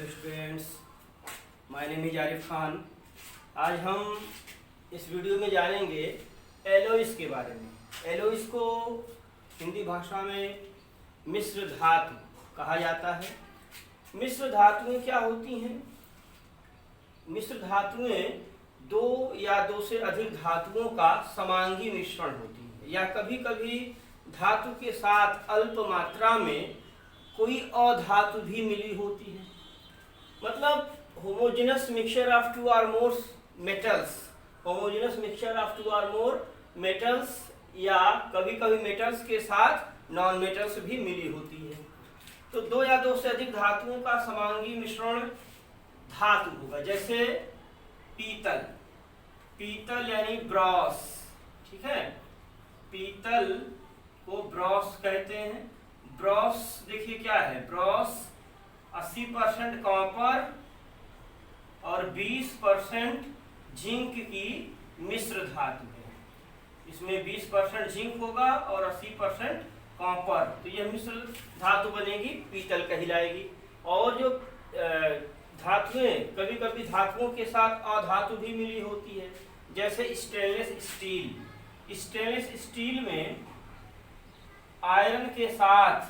Students, my name is Arif Khan. आज हम इस वीडियो में जानेंगे एलोइस के बारे में। एलोइस को हिंदी भाषा में मिश्र धातु कहा जाता है। मिश्र धातुएं क्या होती हैं? मिश्र धातुएं दो या दो से अधिक धातुओं का समांगी मिश्रण होती है, या कभी कभी धातु के साथ अल्प मात्रा में कोई अधातु भी मिली होती है। मतलब homogeneous mixture of two or more metals, homogenous mixture of two or more metals, या कभी कभी मेटल्स के साथ नॉन मेटल्स भी मिली होती है। तो दो या दो से अधिक धातुओं का समांगी मिश्रण धातु होगा। जैसे पीतल, पीतल यानी ब्रॉस, ठीक है, पीतल को ब्रॉस कहते हैं। ब्रॉस देखिए क्या है, ब्रॉस 80% कॉपर और 20% जिंक की मिश्र धातु है। इसमें 20% जिंक होगा और 80% कॉपर, तो यह मिश्र धातु बनेगी, पीतल कहलाएगी। और जो धातुएं कभी कभी धातुओं के साथ अधातु भी मिली होती है। जैसे स्टेनलेस स्टील, स्टेनलेस स्टील में आयरन के साथ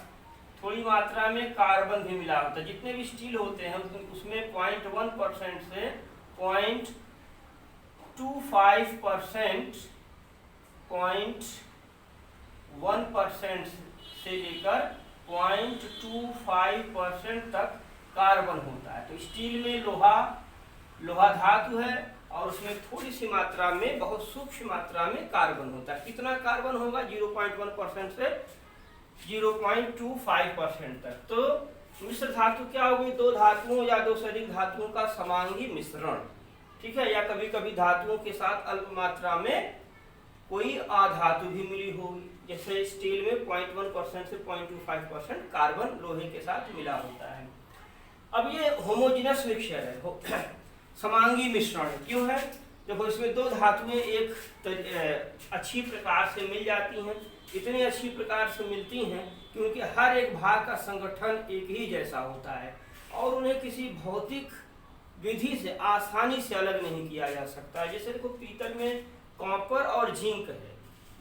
थोड़ी मात्रा में कार्बन भी मिला होता है। जितने भी स्टील होते हैं उसमें 0.1% से 0.25%, 0.1% से लेकर 0.25% तक कार्बन होता है। तो स्टील में लोहा धातु है और उसमें थोड़ी सी मात्रा में, बहुत सूक्ष्म मात्रा में कार्बन होता है। कितना कार्बन होगा? 0.1% से 0.25% तक। तो मिश्र धातु क्या होगी? दो धातुओं या दो से अधिक धातुओं का समांगी मिश्रण, ठीक है, या कभी कभी धातुओं के साथ अल्प मात्रा में कोई अधातु भी मिली होगी। जैसे स्टील में 0.1% से 0.25% कार्बन लोहे के साथ मिला होता है। अब ये होमोजेनस मिक्सचर है, समांगी मिश्रण क्यों है? देखो, इसमें दो धातुएं एक अच्छी प्रकार से मिल जाती हैं। इतनी अच्छी प्रकार से मिलती हैं कि उनके हर एक भाग का संगठन एक ही जैसा होता है और उन्हें किसी भौतिक विधि से आसानी से अलग नहीं किया जा सकता। जैसे देखो, पीतल में कॉपर और जिंक है,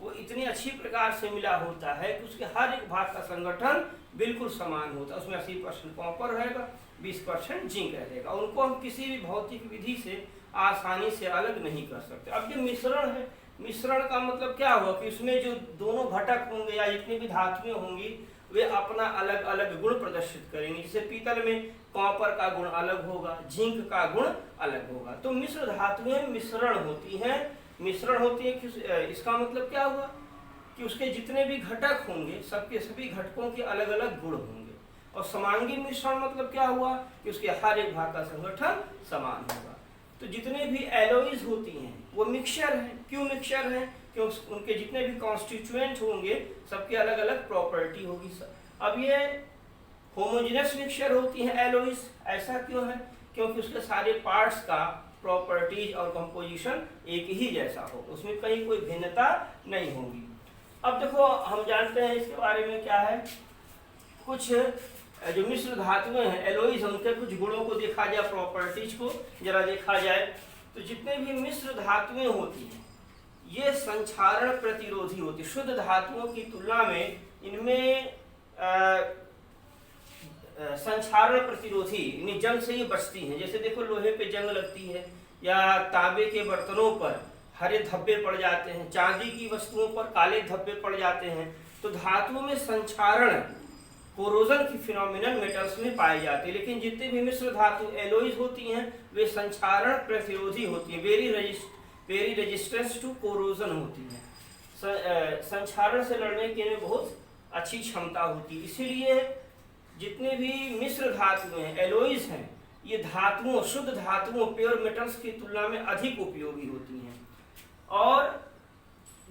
वो इतनी अच्छी प्रकार से मिला होता है कि उसके हर एक भाग का संगठन बिल्कुल समान होता है। उसमें 80% कॉपर रहेगा, 20% जिंक रहेगा। उनको हम किसी भी भौतिक विधि से आसानी से अलग नहीं कर सकते। अब जो मिश्रण है, मिश्रण का मतलब क्या हुआ कि उसमें जो दोनों घटक होंगे या जितनी भी धातुएं होंगी वे अपना अलग अलग गुण प्रदर्शित करेंगे। जैसे पीतल में कॉपर का गुण अलग होगा, जिंक का गुण अलग होगा। तो मिश्र धातुएं मिश्रण होती हैं। मिश्रण होती है कि इसका मतलब क्या हुआ कि उसके जितने भी घटक होंगे सबके सभी घटकों के अलग अलग गुण होंगे। और समांगी मिश्रण मतलब क्या हुआ कि उसके हर एक भाग का संगठन समान होगा। तो जितने भी एलोइज होती हैं वो मिक्सचर हैं। क्यों मिक्सचर हैं? क्योंकि उनके जितने भी कॉन्स्टिट्यूएंट होंगे सबके अलग अलग प्रॉपर्टी होगी। अब ये होमोजेनस मिक्सचर होती हैं एलोइज। ऐसा क्यों है? क्योंकि उसके सारे पार्ट्स का प्रॉपर्टीज और कंपोजिशन एक ही जैसा हो, उसमें कहीं कोई भिन्नता नहीं होगी। अब देखो, हम जानते हैं इसके बारे में क्या है, कुछ जो मिश्र धातुएं हैं एलोइज, उनके कुछ गुणों को देखा जाए, प्रॉपर्टीज को जरा देखा जाए। तो जितने भी मिश्र धातुएं होती हैं ये संक्षारण प्रतिरोधी होती है। शुद्ध धातुओं की तुलना में इनमें संक्षारण प्रतिरोधी, यानी जंग से ही बचती हैं। जैसे देखो, लोहे पे जंग लगती है या तांबे के बर्तनों पर हरे धब्बे पड़ जाते हैं, चांदी की वस्तुओं पर काले धब्बे पड़ जाते हैं। तो धातुओं में संक्षारण, कोरोजन की फिनोमिनन मेटल्स में पाई जाती है। लेकिन जितने भी मिश्र धातु एलोइज होती हैं वे संक्षारण प्रतिरोधी होती हैं, वेरी रेजिस्टेंस टू कोरोजन होती हैं। संक्षारण से लड़ने की इनमें बहुत अच्छी क्षमता होती है। इसीलिए जितने भी मिश्र धातुएं हैं एलोइज हैं, ये धातुओं, शुद्ध धातुओं, प्योर मेटल्स की तुलना में अधिक उपयोगी होती हैं। और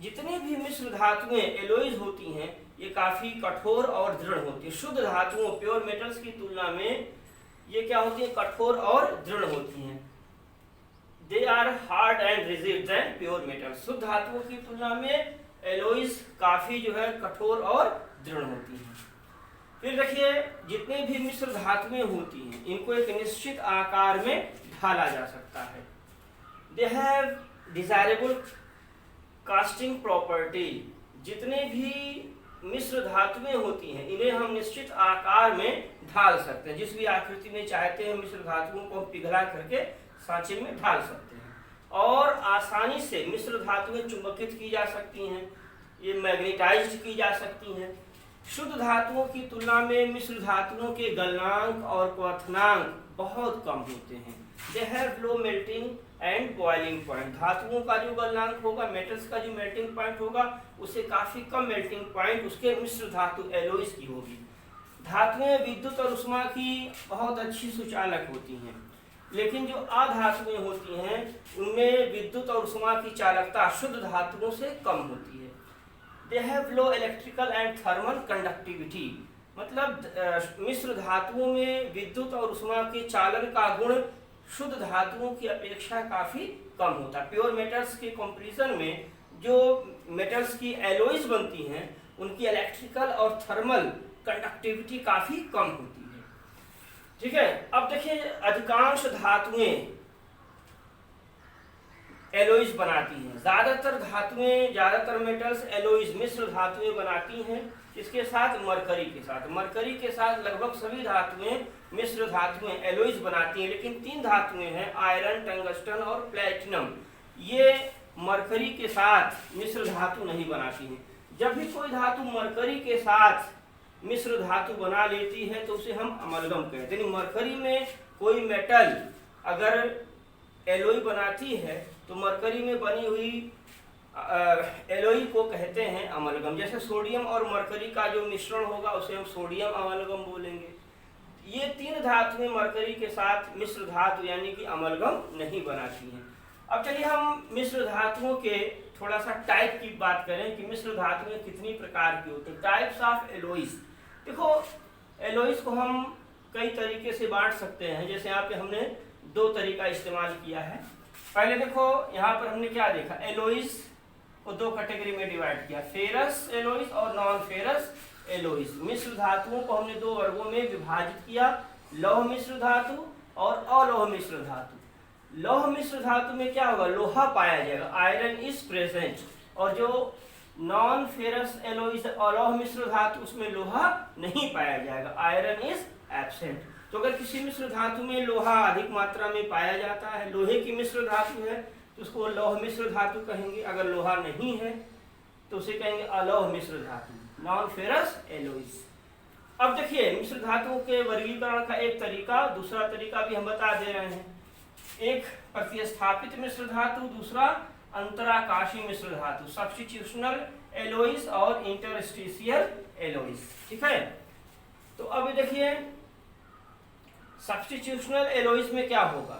जितनी भी मिश्र धातुएं एलोइज होती हैं ये काफी कठोर और दृढ़ होती है। शुद्ध धातुओं, प्योर मेटल्स की तुलना में ये क्या होती है? कठोर और दृढ़ होती हैं। They are hard and rigid than pure metals. शुद्ध धातुओं की तुलना में एलोइज काफी जो है कठोर और दृढ़ होती हैं। फिर देखिए जितने भी मिश्र धातुएं होती हैं इनको एक निश्चित आकार में ढाला जा सकता है। They have desirable casting property. जितने भी मिश्र धातुएं होती हैं इन्हें हम निश्चित आकार में ढाल सकते हैं। जिस भी आकृति में चाहते हैं मिश्र धातुओं को पिघला करके सांचे में ढाल सकते हैं और आसानी से मिश्र धातुएं चुंबकित की जा सकती हैं, ये मैग्नेटाइज्ड की जा सकती हैं। शुद्ध धातुओं की तुलना में मिश्र धातुओं के गलनांक और क्वथनांक बहुत कम होते हैं। They have low melting and boiling point. धातुओं का जो गलनांक होगा, मेटल्स का जो मेल्टिंग पॉइंट होगा, उससे काफी कम मेल्टिंग पॉइंट उसके मिश्र धातु एलॉयज की होगी। धातुएं विद्युत और उष्मा की बहुत अच्छी सुचालक होती हैं, लेकिन जो अधातुएं होती हैं उनमें विद्युत और उष्मा की चालकता शुद्ध धातुओं से कम होती है। They have low electrical and thermal conductivity. मतलब मिश्र धातुओं में विद्युत और उष्मा के चालन का गुण शुद्ध धातुओं की अपेक्षा काफी कम होता है। प्योर मेटल्स के कंपैरिजन में जो मेटल्स की एलॉयज बनती हैं उनकी इलेक्ट्रिकल और थर्मल कंडक्टिविटी काफी कम होती है। ठीक है, अब देखिए अधिकांश धातुएं एलॉयज बनाती हैं। ज्यादातर मेटल्स एलॉयज मिश्र धातुएं बनाती हैं। इसके साथ मरकरी के साथ लगभग सभी धातुएं मिश्र धातुएं एलॉयज बनाती हैं, लेकिन 3 धातुएं हैं आयरन, टंगस्टन और प्लेटिनम। ये मरकरी के साथ मिश्र धातु नहीं बनाती हैं। जब भी कोई धातु मरकरी के साथ मिश्र धातु बना लेती है तो उसे हम अमलगम कहते हैं। मरकरी में कोई मेटल अगर एलॉय बनाती है तो मरकरी में बनी हुई एलॉय को कहते हैं अमलगम। जैसे सोडियम और मरकरी का जो मिश्रण होगा उसे हम सोडियम अमलगम बोलेंगे। ये 3 धातुएं मरकरी के साथ मिश्र धातु यानी कि अमलगम नहीं बनाती हैं। अब चलिए हम मिश्र धातुओं के थोड़ा सा टाइप की बात करें कि मिश्र धातुएं कितनी प्रकार की होती हैं। Types of alloys. देखो एलॉयज को हम कई तरीके से बांट सकते हैं। जैसे यहाँ पे हमने 2 तरीका इस्तेमाल किया है। पहले देखो यहाँ पर हमने क्या देखा, एलॉयज को 2 कैटेगरी में डिवाइड किया, फेरस एलॉयज और नॉन फेरस एलॉयज। मिश्र धातुओं को हमने 2 वर्गों में विभाजित किया, लौह मिश्र धातु और अलौह मिश्र धातु। लौह मिश्र धातु में क्या होगा, लोहा पाया जाएगा, आयरन इज प्रेजेंट। और जो नॉन फेरस एलॉयज अलौह मिश्र धातु उसमें लोहा नहीं पाया जाएगा, आयरन इज एब्सेंट। तो अगर किसी मिश्र धातु में लोहा अधिक मात्रा में पाया जाता है, लोहे की मिश्र धातु है तो उसको लौह मिश्र धातु कहेंगे। अगर लोहा नहीं है तो उसे कहेंगे अलौह मिश्र धातु, नॉन फेरस एलॉयज। अब देखिए मिश्र धातुओं के वर्गीकरण का एक तरीका, दूसरा तरीका भी हम बता दे रहे हैं। एक प्रतिस्थापित मिश्र धातु, दूसरा अंतराकाशी मिश्र धातु, सब्स्टिट्यूशनल एलॉयज और इंटरस्टिशियल एलॉयज। ठीक है, तो अब देखिए सब्स्टिट्यूशनल एलॉयज में क्या होगा।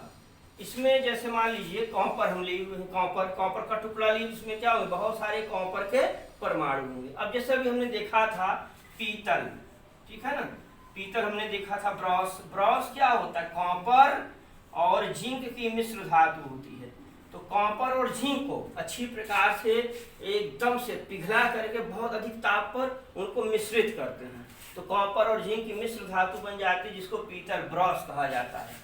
इसमें जैसे मान लीजिए कॉपर हम लिए हुए हैं, कॉपर का टुकड़ा लिए, इसमें क्या होगा, बहुत सारे कॉपर के परमाणु होंगे। अब जैसे अभी हमने देखा था पीतल, ठीक है ना, पीतल हमने देखा था। ब्रॉस क्या होता है, कॉपर और जिंक की मिश्र धातु होती है। तो कॉपर और जिंक को अच्छी प्रकार से एकदम से पिघला करके बहुत अधिक ताप पर उनको मिश्रित करते हैं तो कॉपर और जिंक की मिश्र धातु बन जाती है, जिसको पीतल ब्रॉस कहा जाता है।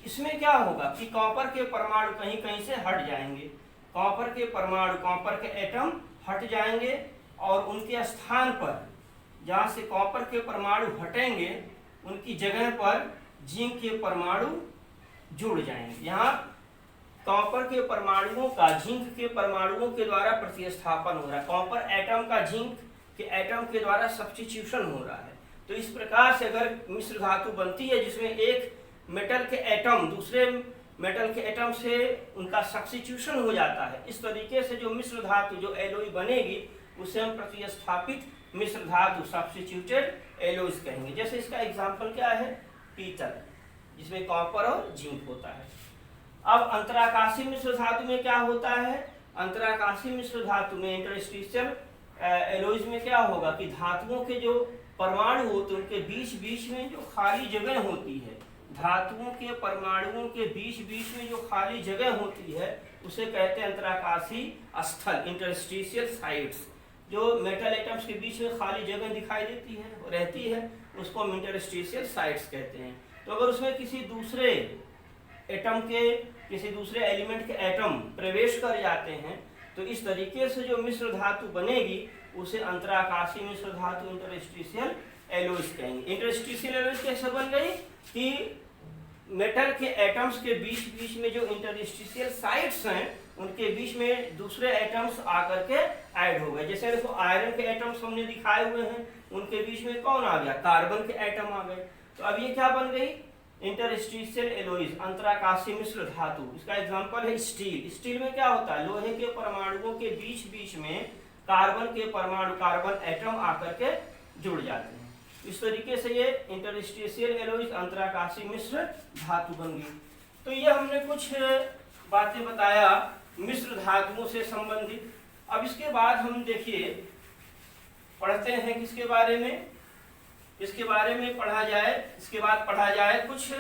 इसमें क्या होगा कि कॉपर के परमाणु कहीं कहीं से हट जाएंगे, कॉपर के परमाणु, कॉपर के एटम हट जाएंगे और उनके स्थान पर जहाँ से कॉपर के परमाणु हटेंगे उनकी जगह पर जिंक के परमाणु जुड़ जाएंगे। यहाँ कॉपर के परमाणुओं का जिंक के परमाणुओं के द्वारा प्रतिस्थापन हो रहा है, कॉपर एटम का जिंक के एटम के द्वारा सब्स्टिट्यूशन हो रहा है। तो इस प्रकार से अगर मिश्र धातु बनती है जिसमें एक मेटल के एटम दूसरे मेटल के एटम से उनका सब्स्टिट्यूशन हो जाता है, इस तरीके से जो मिश्र धातु जो एलॉय बनेगी उसे हम प्रतिस्थापित मिश्र धातु सब्स्टिट्यूटेड एलॉयज कहेंगे। जैसे इसका एग्जांपल क्या है, पीतल जिसमें कॉपर और जिंक होता है। अब अंतराकाशी मिश्र धातु में क्या होता है, अंतराकाशी मिश्र धातु में इंटरस्टिशियल एलॉयज में क्या होगा कि धातुओं के जो परमाणु होते हैं उनके बीच बीच में जो खाली जगह होती है, धातुओं के परमाणुओं के बीच बीच में जो खाली जगह होती है उसे कहते हैं अंतराकाशी स्थल, इंटरस्टिशियल साइट्स। जो मेटल एटम्स के बीच में खाली जगह दिखाई देती है रहती है, उसको हम इंटरस्टिशियल साइट्स कहते हैं। तो अगर उसमें किसी दूसरे एटम के, किसी दूसरे एलिमेंट के एटम प्रवेश कर जाते हैं तो इस तरीके से जो मिश्र धातु बनेगी उसे अंतराकाशीय मिश्र धातु इंटरस्टिशियल एलॉयज कहेंगे। इंटरस्टिशियल एलॉयज कैसे बन गई कि मेटल के एटम्स के बीच बीच में जो इंटरस्टिशियल साइट्स हैं उनके बीच में दूसरे एटम्स आकर के ऐड हो गए। जैसे देखो आयरन के एटम्स हमने दिखाए हुए हैं, उनके बीच में कौन आ गया, कार्बन के एटम आ गए। तो अब ये क्या बन गई, इंटरस्टिशियल एलॉयज, अंतराकाशीय मिश्र धातु। इसका एग्जांपल है स्टील। स्टील में क्या होता है, लोहे के परमाणुओं के बीच बीच में कार्बन के परमाणु, कार्बन एटम आकर के जुड़ जाते हैं। इस तरीके से ये इंटरस्टिशियल एलॉयज, अंतराकाशीय मिश्र धातु बन गई। तो ये हमने कुछ बातें बताया मिश्र धातुओं से संबंधित। अब इसके बाद हम देखिए पढ़ते हैं किसके बारे में, इसके बारे में पढ़ा जाए, इसके बाद पढ़ा जाए कुछ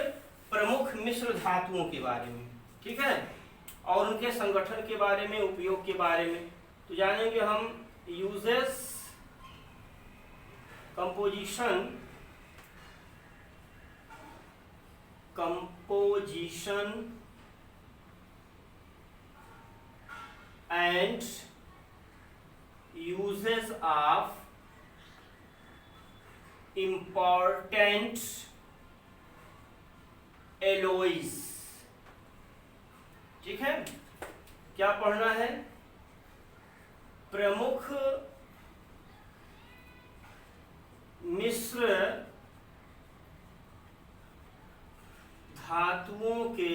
प्रमुख मिश्र धातुओं के बारे में, ठीक है, और उनके संगठन के बारे में, उपयोग के बारे में। तो जानेंगे हम uses, composition and uses of important alloys. ठीक है, क्या पढ़ना है, प्रमुख मिश्र धातुओं के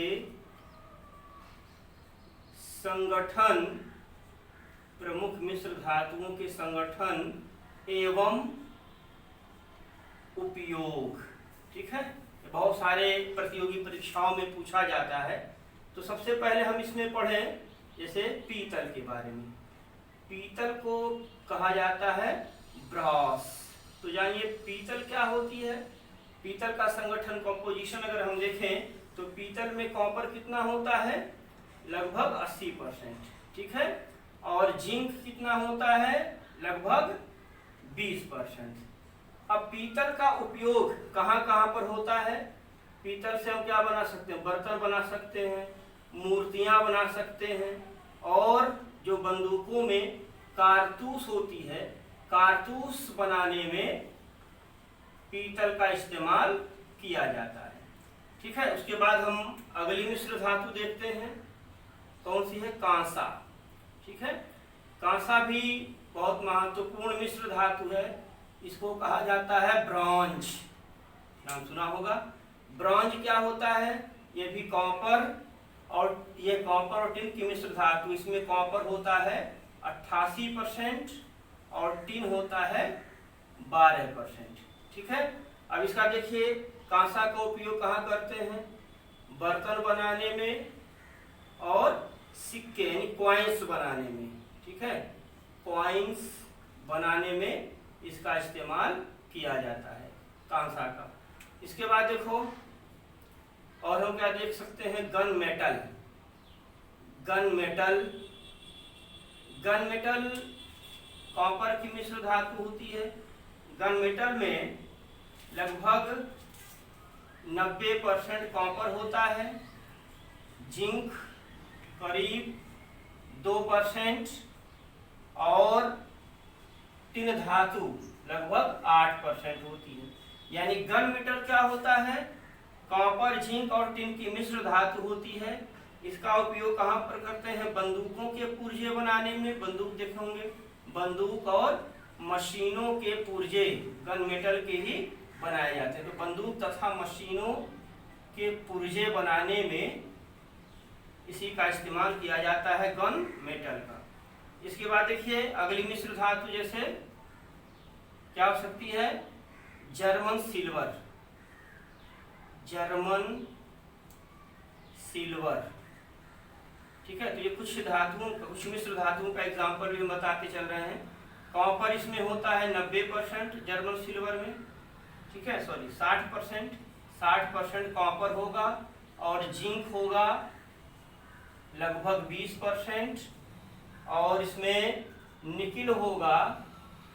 संगठन, प्रमुख मिश्र धातुओं के संगठन एवं उपयोग। ठीक है, बहुत सारे प्रतियोगी परीक्षाओं में पूछा जाता है। तो सबसे पहले हम इसमें पढ़ें जैसे पीतल के बारे में। पीतल को कहा जाता है ब्रास। तो जानिए पीतल क्या होती है। पीतल का संगठन, कंपोजिशन अगर हम देखें तो पीतल में कॉपर कितना होता है, लगभग 80%। ठीक है, और जिंक कितना होता है, लगभग 20%। अब पीतल का उपयोग कहाँ कहाँ पर होता है। पीतल से हम क्या बना सकते हैं, बर्तन बना सकते हैं, मूर्तियां बना सकते हैं, और जो बंदूकों में कारतूस होती है, कारतूस बनाने में पीतल का इस्तेमाल किया जाता है। ठीक है, उसके बाद हम अगली मिश्र धातु देखते हैं, कौन सी है, कांसा। ठीक है, कांसा भी बहुत महत्वपूर्ण मिश्र धातु है। इसको कहा जाता है ब्रॉन्ज, नाम सुना होगा। ब्रॉन्ज क्या होता है, ये भी कॉपर, और ये कॉपर और टिन की मिश्र धातु। इसमें कॉपर होता है 88% और टिन होता है 12%। ठीक है, अब इसका देखिए कांसा का उपयोग कहाँ करते हैं, बर्तन बनाने में और सिक्के यानी कॉइन्स बनाने में। ठीक है, कॉइन्स बनाने में इसका इस्तेमाल किया जाता है कांसा का। इसके बाद देखो और हम क्या देख सकते हैं, gun metal. Gun metal, gun metal copper की मिश्र धातु होती है। गन मेटल में लगभग 90% कॉपर होता है, जिंक करीब 2% और टिन धातु लगभग 8% होती है। यानी गन मेटल क्या होता है, कॉपर, जिंक और टिन की मिश्र धातु होती है। इसका उपयोग कहाँ पर करते हैं, बंदूकों के पुर्जे बनाने में। बंदूक देखे होंगे, बंदूक और मशीनों के पुर्जे गन मेटल के ही बनाए जाते हैं। तो बंदूक तथा मशीनों के पुर्जे बनाने में इसी का इस्तेमाल किया जाता है, गन मेटल का। इसके बाद देखिए अगली मिश्र धातु जैसे क्या हो सकती है, जर्मन सिल्वर। German silver. ठीक है, तो ये कुछ धातुओं, कुछ मिश्र धातुओं का एग्जाम्पल भी हम बताते चल रहे हैं। कॉपर इसमें होता है 90% जर्मन सिल्वर में। ठीक है, सॉरी 60% कॉपर होगा, और जिंक होगा लगभग 20%, और इसमें निकिल होगा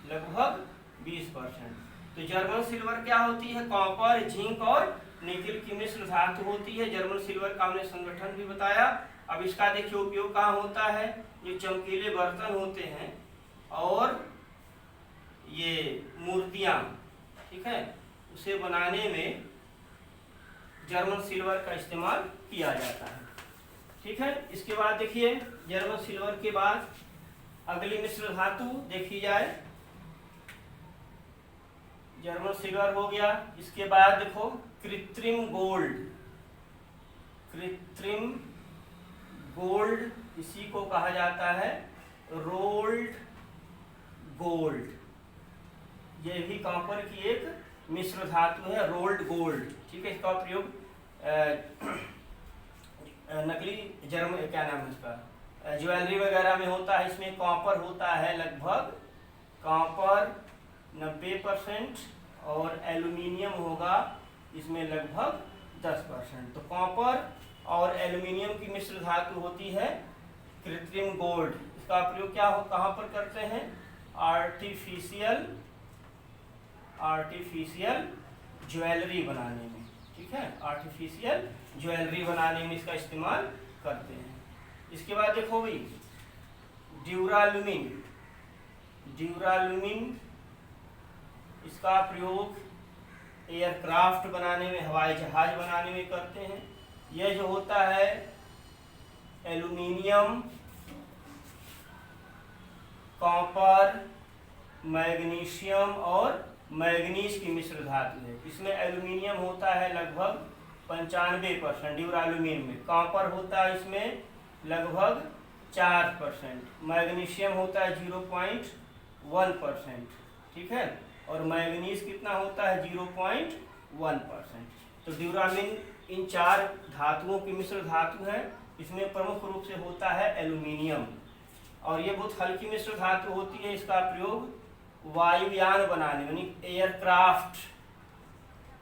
लगभग 20%। तो जर्मन सिल्वर क्या होती है? कॉपर, जिंक और निकिल की मिश्र धातु होती है। जर्मन सिल्वर का हमने संगठन भी बताया। अब इसका देखिए उपयोग कहाँ होता है? जो चमकीले बर्तन होते हैं और ये मूर्तियाँ, ठीक है, उसे बनाने में जर्मन सिल्वर का इस्तेमाल किया जाता है। ठीक है, इसके बाद देखिए जर्मन सिल्वर के बाद अगली मिश्र धातु देखी जाए। जर्मन सिल्वर हो गया। इसके बाद देखो कृत्रिम गोल्ड। कृत्रिम गोल्ड, इसी को कहा जाता है रोल्ड गोल्ड। यह भी कॉपर की एक मिश्र धातु है, रोल्ड गोल्ड। ठीक है, इसका प्रयोग नकली क्या नाम है इसका, ज्वेलरी वगैरह में होता है। इसमें कॉपर होता है लगभग, कॉपर 90% और एल्युमिनियम होगा इसमें लगभग 10%। तो कॉपर और एल्युमिनियम की मिश्र धातु होती है कृत्रिम गोल्ड। इसका प्रयोग कहाँ पर करते हैं? आर्टिफिशियल ज्वेलरी बनाने में। ठीक है, आर्टिफिशियल ज्वेलरी बनाने में इसका इस्तेमाल करते हैं। इसके बाद देखो भाई ड्यूरालुमिन। ड्यूरालुमिन, इसका प्रयोग एयरक्राफ्ट बनाने में, हवाई जहाज बनाने में करते हैं। यह जो होता है एल्युमिनियम, कॉपर, मैग्नीशियम और मैग्नीज की मिश्र धातु है। इसमें एल्युमिनियम होता है लगभग 95% ड्यूरालुमिन में, कॉपर होता है इसमें लगभग 4%, मैग्नीशियम होता है 0.1%। ठीक है, और मैग्नीज कितना होता है? 0.1%। तो ड्यूरालुमिन इन 4 धातुओं की मिश्र धातु है। इसमें प्रमुख रूप से होता है एल्युमिनियम, और ये बहुत हल्की मिश्र धातु होती है। इसका प्रयोग वायुयान बनाने, यानी एयरक्राफ्ट,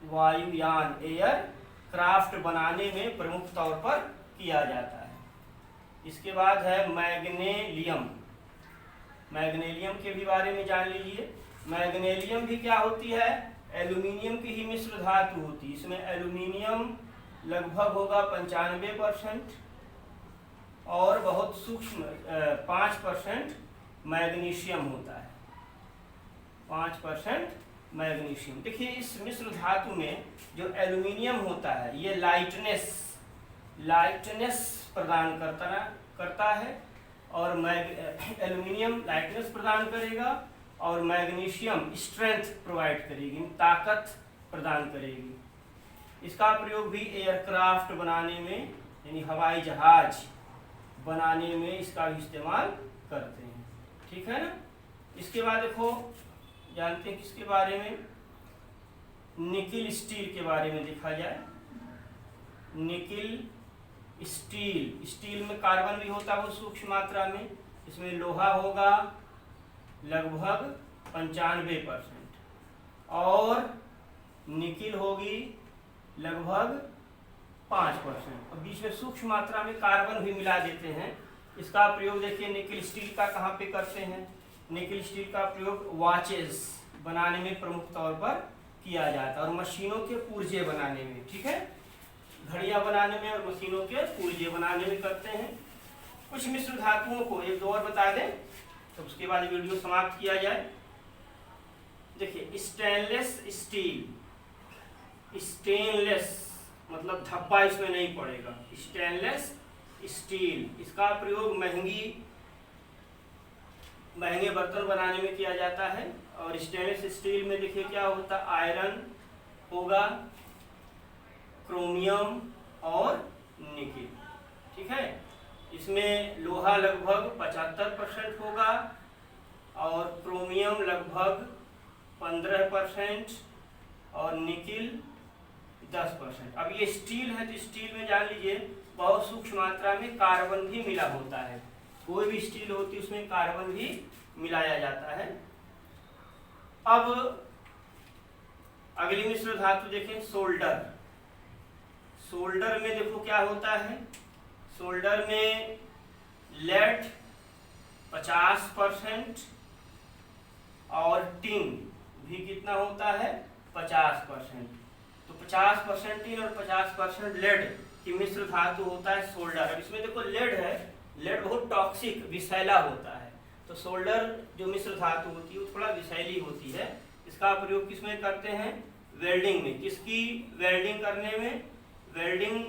वायुयान एयरक्राफ्ट बनाने में प्रमुख तौर पर किया जाता है। इसके बाद है मैग्नेलियम। मैग्नेलियम के भी बारे में जान लीजिए। मैग्नेलियम भी क्या होती है? एल्युमिनियम की ही मिश्र धातु होती है। इसमें एल्युमिनियम लगभग होगा 95% और बहुत सूक्ष्म 5% मैग्नीशियम होता है, 5% मैग्नीशियम। देखिए इस मिश्र धातु में जो एल्युमिनियम होता है ये लाइटनेस प्रदान करता है, और एल्युमिनियम लाइटनेस प्रदान करेगा और मैग्नीशियम स्ट्रेंथ प्रोवाइड करेगी, ताकत प्रदान करेगी। इसका प्रयोग भी एयरक्राफ्ट बनाने में, यानी हवाई जहाज बनाने में इसका भी इस्तेमाल करते हैं। ठीक है ना। इसके बाद देखो जानते हैं किसके बारे में? निकिल स्टील के बारे में देखा जाए। निकिल स्टील, स्टील में कार्बन भी होता है बहुत सूक्ष्म मात्रा में। इसमें लोहा होगा लगभग 95% और निकिल होगी लगभग 5%, और बीच में सूक्ष्म मात्रा में कार्बन भी मिला देते हैं। इसका प्रयोग देखिए निकिल स्टील का कहाँ पे करते हैं? निकिल स्टील का प्रयोग वॉचेस बनाने में प्रमुख तौर पर किया जाता है और मशीनों के पुर्जे बनाने में। ठीक है, घड़ियां बनाने में और मशीनों के पुर्जे बनाने में करते हैं। कुछ मिश्र धातुओं को एक दो और बता दें तो उसके बाद वीडियो समाप्त किया जाए। देखिए स्टेनलेस स्टील, स्टेनलेस मतलब धब्बा इसमें नहीं पड़ेगा, स्टेनलेस स्टील। इसका प्रयोग महंगे बर्तन बनाने में किया जाता है। और स्टेनलेस स्टील में देखिए क्या होता है? आयरन होगा, क्रोमियम और निकिल। ठीक है, इसमें लोहा लगभग 75% होगा और क्रोमियम लगभग 15% और निकिल 10%। अब ये स्टील है तो स्टील में जान लीजिए बहुत सूक्ष्म मात्रा में कार्बन भी मिला होता है। कोई भी स्टील होती है उसमें कार्बन भी मिलाया जाता है। अब अगली मिश्र धातु देखें सोल्डर। सोल्डर में देखो क्या होता है? सोल्डर में लेड 50% और टिन भी कितना होता है 50%। तो 50% टिन और 50% लेड की मिश्र धातु होता है सोल्डर। अब इसमें देखो लेड है, लेड बहुत टॉक्सिक विषैला होता है, तो सोल्डर जो मिश्र धातु होती है वो थोड़ा विषैली होती है। इसका प्रयोग किसमें करते हैं, वेल्डिंग में। किसकी वेल्डिंग करने में, वेल्डिंग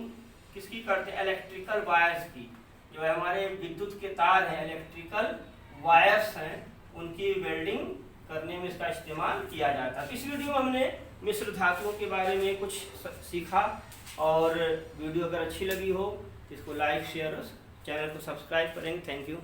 किसकी करते हैं, इलेक्ट्रिकल वायर्स की, जो है हमारे विद्युत के तार हैं, इलेक्ट्रिकल वायर्स हैं, उनकी वेल्डिंग करने में इसका इस्तेमाल किया जाता है। इस वीडियो में हमने मिश्र धातुओं के बारे में कुछ सीखा, और वीडियो अगर अच्छी लगी हो तो इसको लाइक शेयर, चैनल को सब्सक्राइब करेंगे। Thank you.